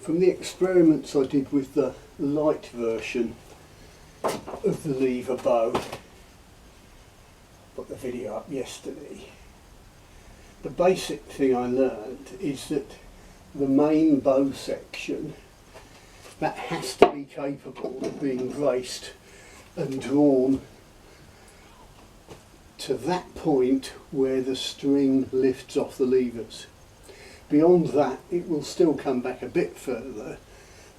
from the experiments I did with the light version of the lever bow, put the video up yesterday, the basic thing I learned is that the main bow section, that has to be capable of being braced and drawn to that point where the string lifts off the levers. Beyond that it will still come back a bit further,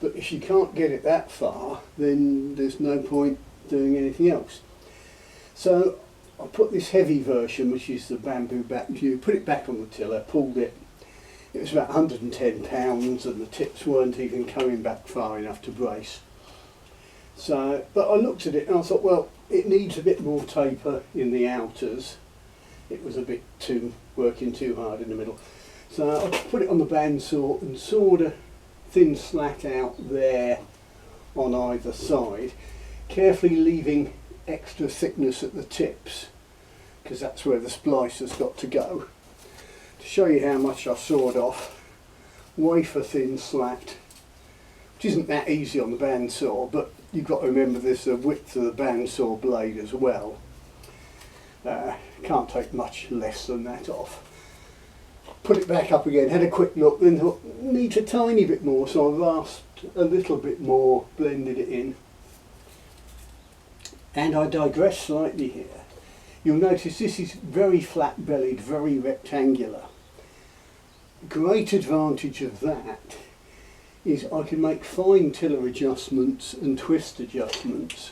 but if you can't get it that far then there's no point doing anything else. So I put this heavy version, which is the bamboo back view, put it back on the tiller, pulled it. It was about 110 pounds and the tips weren't even coming back far enough to brace. So, but I looked at it and I thought, well, it needs a bit more taper in the outers. It was a bit working too hard in the middle. So I put it on the bandsaw and sawed a thin slat out there on either side, carefully leaving extra thickness at the tips, because that's where the splice has got to go. To show you how much I sawed off, wafer thin slat, which isn't that easy on the bandsaw, but you've got to remember there's the width of the bandsaw blade as well. Can't take much less than that off. Put it back up again, had a quick look, then thought needs a tiny bit more, so I rasped a little bit more, blended it in. And I digress slightly here. You'll notice this is very flat bellied, very rectangular. Great advantage of that is I can make fine tiller adjustments and twist adjustments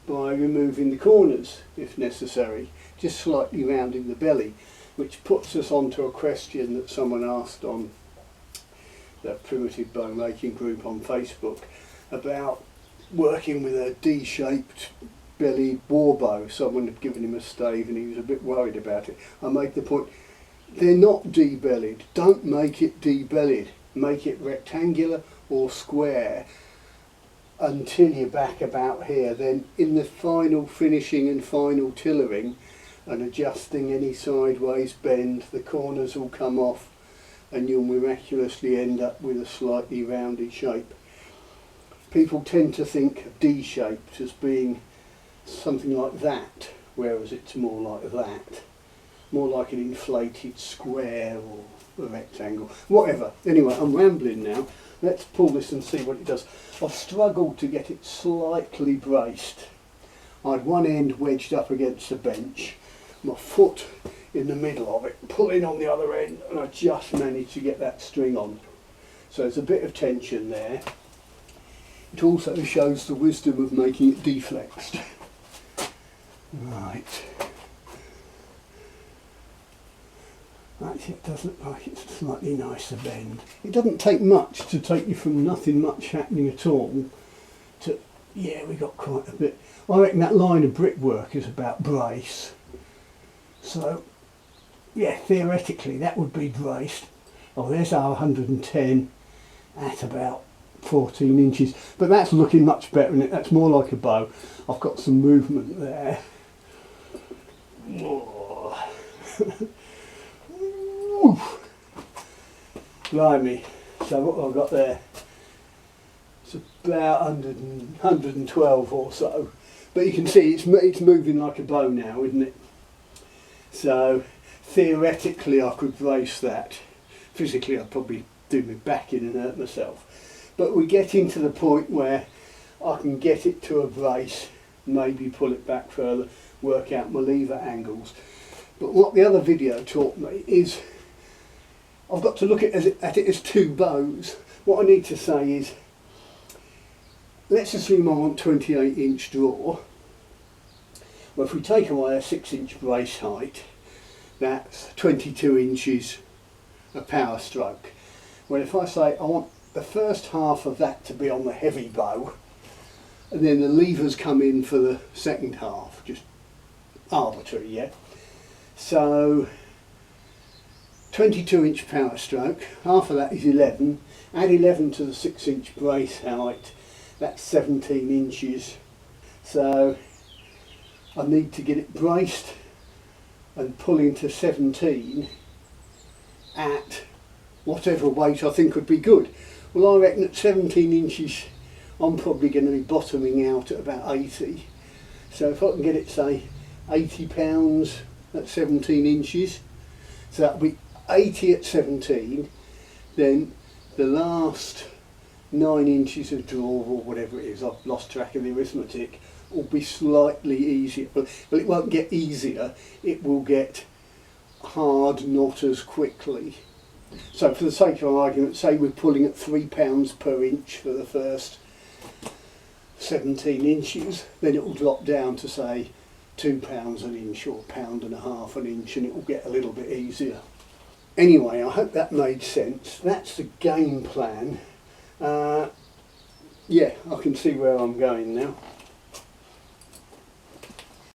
by removing the corners if necessary, just slightly rounding the belly, which puts us onto a question that someone asked on the Primitive Bow Making group on Facebook about working with a D-shaped belly war bow. Someone had given him a stave and he was a bit worried about it. I made the point, they're not D-bellied. Don't make it D-bellied. Make it rectangular or square until you're back about here. Then in the final finishing and final tillering and adjusting any sideways bend, the corners will come off and you'll miraculously end up with a slightly rounded shape. People tend to think of D-shaped as being something like that, whereas it's more like that, more like an inflated square or a rectangle, whatever. Anyway, I'm rambling now. Let's pull this and see what it does. I've struggled to get it slightly braced. I had one end wedged up against the bench, my foot in the middle of it, pulling on the other end, and I just managed to get that string on. So there's a bit of tension there. It also shows the wisdom of making it deflexed. Right. Actually, it does look like it's a slightly nicer bend. It doesn't take much to take you from nothing much happening at all to, yeah, we got quite a bit. I reckon that line of brickwork is about brace. So, yeah, theoretically that would be braced. Oh, there's our 110 at about 14 inches. But that's looking much better, isn't it? That's more like a bow. I've got some movement there. Blimey, so what I've got there, it's about 112 or so, but you can see it's moving like a bow now, isn't it? So theoretically I could brace that. Physically I'd probably do my back in and hurt myself, but we're getting to the point where I can get it to a brace, maybe pull it back further, work out my lever angles. But what the other video taught me is I've got to look at it as two bows. What I need to say is, let's assume I want 28-inch draw. Well, if we take away a 6-inch brace height, that's 22 inches a power stroke. Well, if I say I want the first half of that to be on the heavy bow, and then the levers come in for the second half, just arbitrary, yeah? So 22-inch power stroke, half of that is 11, add 11 to the 6-inch brace height, that's 17 inches. So I need to get it braced and pulling to 17 at whatever weight I think would be good. Well, I reckon at 17 inches I'm probably going to be bottoming out at about 80. So if I can get it, say, 80 pounds at 17 inches, so that'll be 80 at 17, then the last 9 inches of draw, or whatever it is, I've lost track of the arithmetic, will be slightly easier. Well, it won't get easier, it will get hard not as quickly. So for the sake of argument, say we're pulling at £3 per inch for the first 17 inches, then it will drop down to say £2 an inch or £1.50 an inch, and it will get a little bit easier. Anyway, I hope that made sense. That's the game plan. Yeah, I can see where I'm going now.